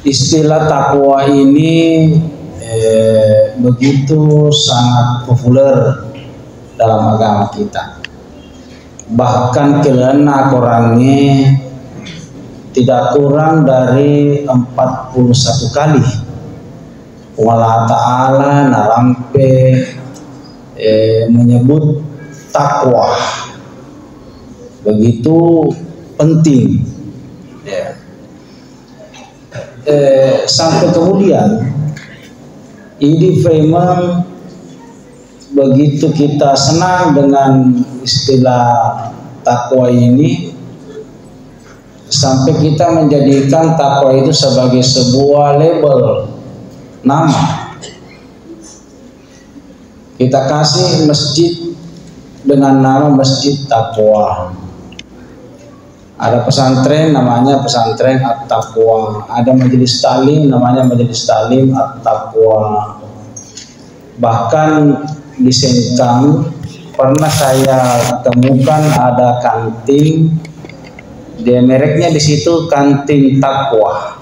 Istilah takwa ini begitu sangat populer dalam agama kita. Bahkan kelana orangnya tidak kurang dari 41 kali Allah Ta'ala narampe menyebut takwa. Begitu penting ya. Sampai kemudian ini memang begitu kita senang dengan istilah takwa ini, sampai kita menjadikan takwa itu sebagai sebuah label, nama. Kita kasih masjid dengan nama Masjid Takwa. Ada pesantren namanya pesantren At-Taqwa, ada majelis taklim namanya majelis taklim At-Taqwa. Bahkan di Sengkang pernah saya temukan ada kantin, dia mereknya di situ kantin Takwa.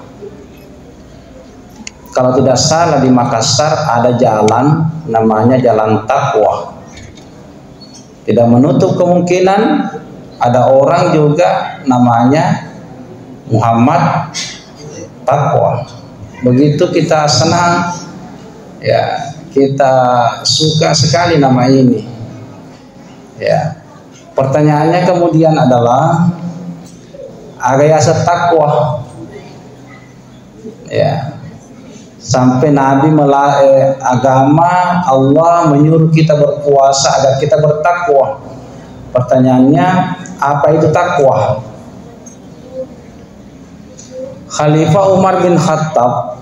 Kalau tidak salah di Makassar ada jalan namanya Jalan Takwa. Tidak menutup kemungkinan ada orang juga namanya Muhammad Takwa. Begitu kita senang ya, kita suka sekali nama ini ya. Pertanyaannya kemudian adalah agayasa takwa ya, sampai Nabi agama Allah menyuruh kita berpuasa agar kita bertakwa. Pertanyaannya, apa itu takwa? Khalifah Umar bin Khattab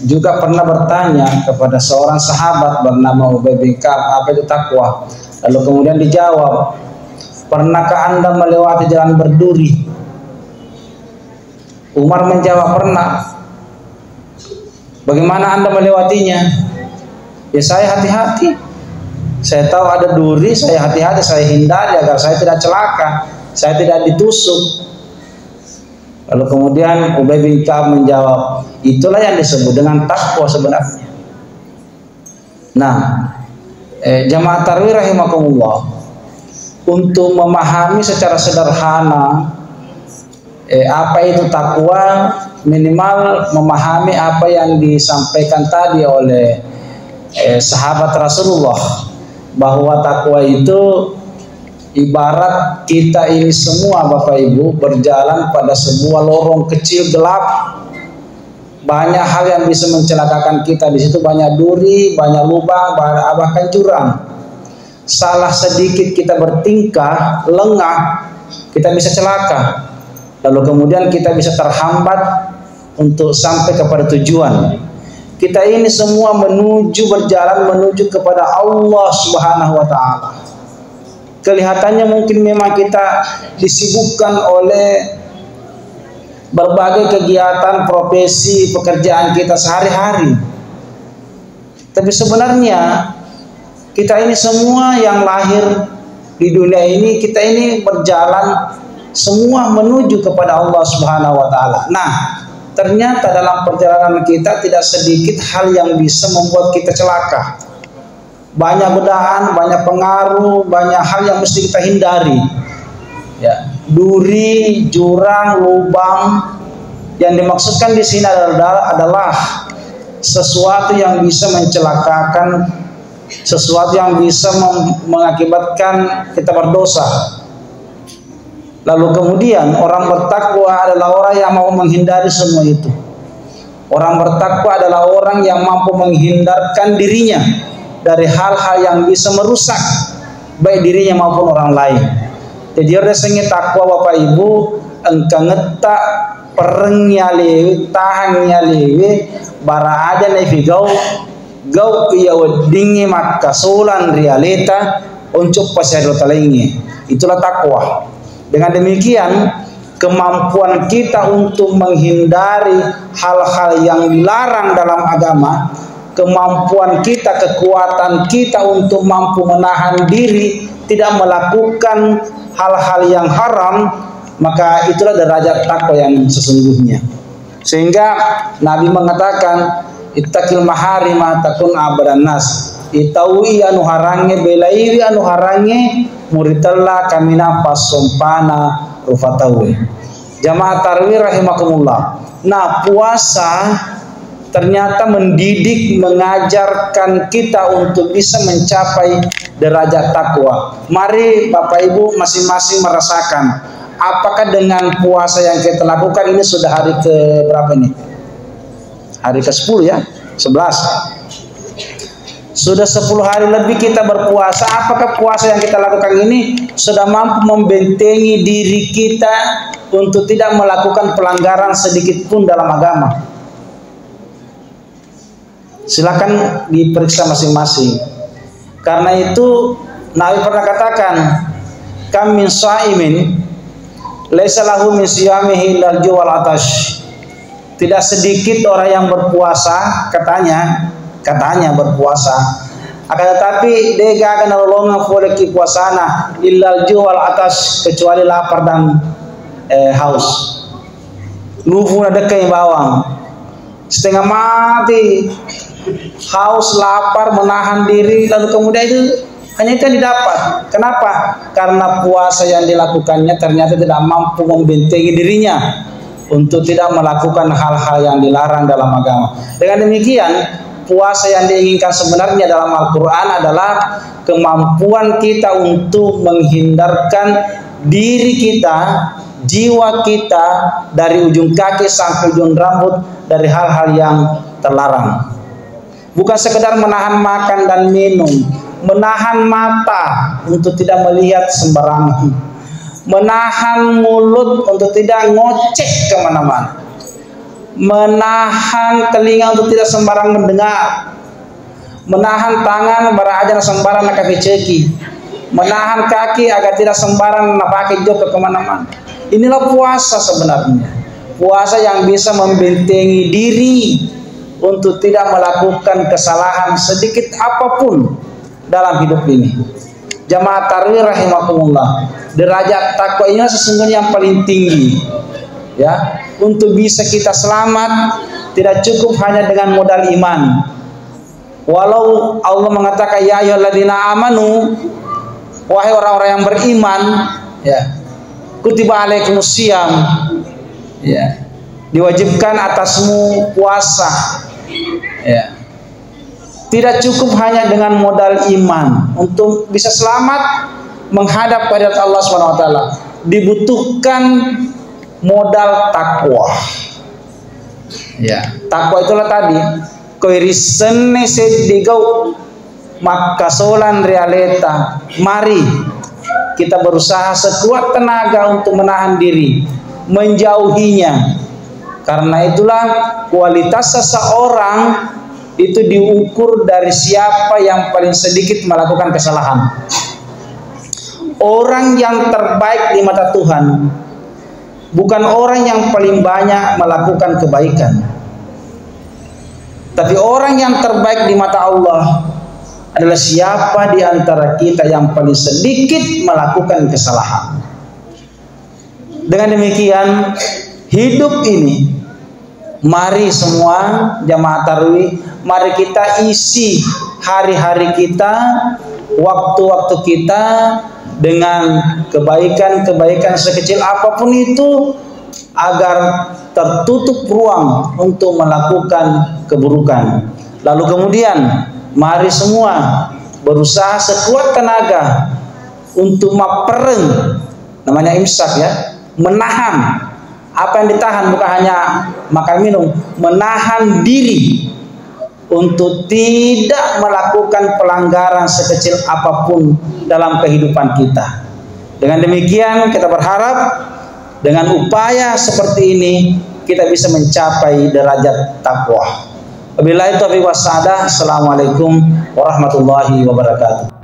juga pernah bertanya kepada seorang sahabat bernama Ubay bin Ka'ab, apa itu takwa? Lalu kemudian dijawab, pernahkah Anda melewati jalan berduri? Umar menjawab, pernah. Bagaimana Anda melewatinya? Ya saya hati-hati. Saya tahu ada duri, saya hati-hati, saya hindari agar saya tidak celaka, saya tidak ditusuk. Lalu kemudian Ubay bin Ka'ab menjawab, itulah yang disebut dengan takwa sebenarnya. Nah, jamaah tarawih rahimakumullah, untuk memahami secara sederhana apa itu takwa, minimal memahami apa yang disampaikan tadi oleh sahabat Rasulullah, bahwa takwa itu ibarat kita ini semua Bapak Ibu berjalan pada sebuah lorong kecil gelap. Banyak hal yang bisa mencelakakan kita di situ, banyak duri, banyak lubang, bahkan jurang. Salah sedikit kita bertingkah lengah, kita bisa celaka. Lalu kemudian kita bisa terhambat untuk sampai kepada tujuan. Kita ini semua berjalan menuju kepada Allah Subhanahu wa Ta'ala. Kelihatannya mungkin memang kita disibukkan oleh berbagai kegiatan, profesi, pekerjaan kita sehari-hari. Tapi sebenarnya kita ini semua yang lahir di dunia ini, kita ini berjalan semua menuju kepada Allah Subhanahu wa Ta'ala. Nah, ternyata dalam perjalanan kita tidak sedikit hal yang bisa membuat kita celaka. Banyak godaan, banyak pengaruh, banyak hal yang mesti kita hindari. Ya, duri, jurang, lubang. Yang dimaksudkan di sini adalah sesuatu yang bisa mencelakakan, sesuatu yang bisa mengakibatkan kita berdosa. Lalu kemudian orang bertakwa adalah orang yang mau menghindari semua itu. Orang bertakwa adalah orang yang mampu menghindarkan dirinya dari hal-hal yang bisa merusak baik dirinya maupun orang lain. Jadi resenya takwa Bapak Ibu, engkau ngetak perengnya lewe, tahannya lewe, bara aja lewe gau iya wedingi maka solan realita untuk pasir talengi. Itulah takwa. Dengan demikian kemampuan kita untuk menghindari hal-hal yang dilarang dalam agama, kemampuan kita, kekuatan kita untuk mampu menahan diri tidak melakukan hal-hal yang haram, maka itulah derajat takwa yang sesungguhnya. Sehingga Nabi mengatakan, ittaqil maharima takun abadan nas. Itaui anu harange belaiwi anu harange muritalla kamina pasompana rufatawe. Jamaah tarawih rahimakumullah. Nah, puasa ternyata mendidik, mengajarkan kita untuk bisa mencapai derajat takwa. Mari Bapak Ibu masing-masing merasakan, apakah dengan puasa yang kita lakukan ini sudah hari ke berapa ini? Hari ke-10 ya? 11. Sudah 10 hari lebih kita berpuasa. Apakah puasa yang kita lakukan ini sudah mampu membentengi diri kita untuk tidak melakukan pelanggaran sedikit pun dalam agama? Silakan diperiksa masing-masing. Karena itu Nabi pernah katakan, kam min shaimin laisa lahu min siyamihi illal ju' wal atash. Tidak sedikit orang yang berpuasa, katanya berpuasa, akan tetapi dia gak akan nolongan foleki puasana illal ju' wal atash, kecuali lapar dan haus. Lufu na dekai bawang, setengah mati, haus, lapar, menahan diri, lalu kemudian itu hanya itu yang didapat. Kenapa? Karena puasa yang dilakukannya ternyata tidak mampu membentengi dirinya untuk tidak melakukan hal-hal yang dilarang dalam agama. Dengan demikian, puasa yang diinginkan sebenarnya dalam Al-Quran adalah kemampuan kita untuk menghindarkan diri kita, jiwa kita, dari ujung kaki sampai ujung rambut dari hal-hal yang terlarang. Bukan sekedar menahan makan dan minum, menahan mata untuk tidak melihat sembarangan, menahan mulut untuk tidak ngoceh kemana-mana, menahan telinga untuk tidak sembarang mendengar, menahan tangan berajan sembarang nak kaki ceki, menahan kaki agar tidak sembarang nak pakai jok ke kemana-mana. Inilah puasa sebenarnya, puasa yang bisa membentengi diri untuk tidak melakukan kesalahan sedikit apapun dalam hidup ini. Jamaah tarawih rahimakumullah, derajat takwa ini sesungguhnya yang paling tinggi. Ya, untuk bisa kita selamat tidak cukup hanya dengan modal iman. Walau Allah mengatakan ya ayyuhalladzina amanu, wahai orang-orang yang beriman, ya, kutiba alaikumusiyam, ya, diwajibkan atasmu puasa. Ya. Tidak cukup hanya dengan modal iman untuk bisa selamat menghadap hadirat Allah SWT. Dibutuhkan modal takwa. Ya, takwa itulah tadi koirisene sedigau makasolan realita. Mari kita berusaha sekuat tenaga untuk menahan diri, menjauhinya. Karena itulah kualitas seseorang itu diukur dari siapa yang paling sedikit melakukan kesalahan. Orang yang terbaik di mata Tuhan bukan orang yang paling banyak melakukan kebaikan, tapi orang yang terbaik di mata Allah adalah siapa di antara kita yang paling sedikit melakukan kesalahan. Dengan demikian, hidup ini, mari semua jamaah tarawih, mari kita isi hari-hari kita, waktu-waktu kita dengan kebaikan-kebaikan sekecil apapun itu, agar tertutup ruang untuk melakukan keburukan. Lalu kemudian mari semua berusaha sekuat tenaga untuk mapereng, namanya imsak ya, menahan. Apa yang ditahan bukan hanya makan minum, menahan diri untuk tidak melakukan pelanggaran sekecil apapun dalam kehidupan kita. Dengan demikian kita berharap dengan upaya seperti ini kita bisa mencapai derajat takwa. Wabillahi taufiq was hidayah. Assalamualaikum warahmatullahi wabarakatuh.